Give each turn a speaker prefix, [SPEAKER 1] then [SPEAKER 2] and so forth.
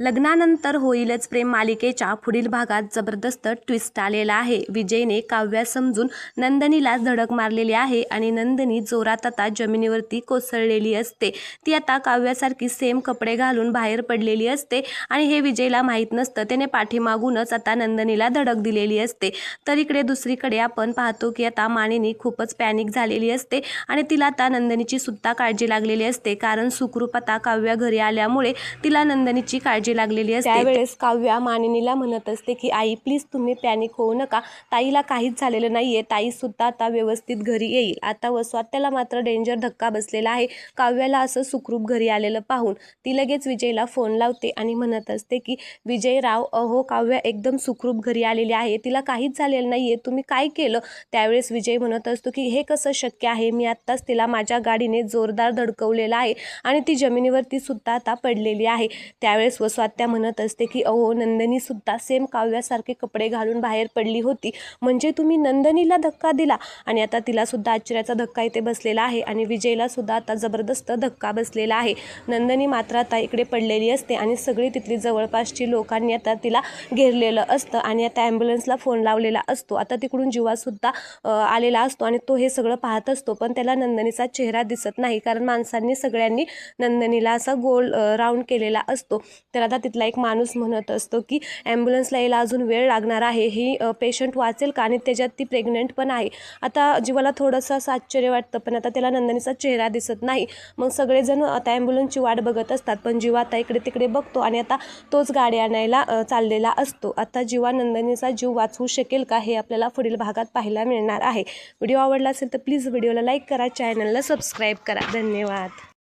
[SPEAKER 1] लग्नानंतर होईलच प्रेम मालिकेच्या पुढील भागात जबरदस्त ट्विस्ट आलेला आहे। विजयने काव्या समजून नंदिनीला धडक मारलेली आहे आणि नंदिनी जोरात आता जमिनीवरती कोसळलेली असते। ती आता काव्यासारखी सेम कपडे घालून बाहेर पडलेली असते आणि हे विजयला माहीत नसतं। त्याने पाठीमागूनच आता नंदिनीला धडक दिलेली असते। तर इकडे दुसरीकडे आपण पाहतो की आता मानिनी खूपच पॅनिक झालेली असते आणि तिला आता नंदिनीची सुद्धा काळजी लागलेली असते, कारण सुखरूप आता काव्या घरी आल्यामुळे तिला नंदिनीची काळजी लागलेली असते। त्यावेळेस काव्या मानिनीला म्हणत असते की आई प्लीज तुम्ही पॅनिक होऊ नका, ताईला काहीच झालेलं नाहीये, ताई सुद्धा आता व्यवस्थित घरी येईल। आता वसवात्याला मात्र डेंजर धक्का बसलेला आहे। काव्याला असं सुखरूप घरी आलेलं पाहून ती लगेच विजयला फोन लावते आणि म्हणत असते की विजयराव, अहो काव्या एकदम सुखरूप घरी आलेली आहे, तिला काहीच झालेलं नाहीये, तुम्ही काय केलं? त्यावेळेस विजय म्हणत असतो की हे कसं शक्य आहे, मी आत्ताच तिला माझ्या गाडीने जोरदार धडकवलेलं आहे आणि ती जमिनीवरती सुद्धा आता पडलेली आहे। त्यावेळेस वसवात्या म्हणत असते की अहो नंदिनी सुद्धा सेम काव्यासारखे कपडे घालून बाहेर पडली होती, म्हणजे तुम्ही नंदिनीला धक्का दिला? आणि आता तिला सुद्धा आश्चर्याचा धक्का इथे बसलेला आहे आणि विजयला सुद्धा आता जबरदस्त धक्का बसलेला आहे। नंदिनी मात्र आता इकडे पडलेली असते आणि सगळी तिथली जवळपासची लोकांनी आता तिला घेरलेलं असतं आणि आता ॲम्ब्युलन्सला फोन लावलेला असतो। आता तिकडून जीवा सुद्धा आलेला असतो आणि तो हे सगळं पाहत असतो, पण त्याला नंदिनीचा चेहरा दिसत नाही, कारण माणसांनी सगळ्यांनी नंदिनीला असा गोल राऊंड केलेला असतो। तर आता तिथला एक माणूस म्हणत असतो की ॲम्ब्युलन्सला यायला अजून वेळ लागणार आहे, ही पेशंट वाचेल का? आणि त्याच्यात ती प्रेग्नंट पण आहे। आता जीवाला थोडंसं असं आश्चर्य वाटतं, पण आता त्याला नंदिनीचा चेहरा दिसत नाही। मग सगळेजण आता ॲम्ब्युलन्सची वाट बघत असतात, पण जीवा आता इकडे तिकडे बघतो आणि आता तोच गाडी आणायला चाललेला असतो। आता जीवा नंदिनीचा जीव वाचवू शकेल का, हे आपल्याला पुढील भागात पाहायला मिळणार आहे। व्हिडिओ आवडला असेल तर प्लीज व्हिडिओला लाईक करा, चॅनलला सबस्क्राईब करा। धन्यवाद।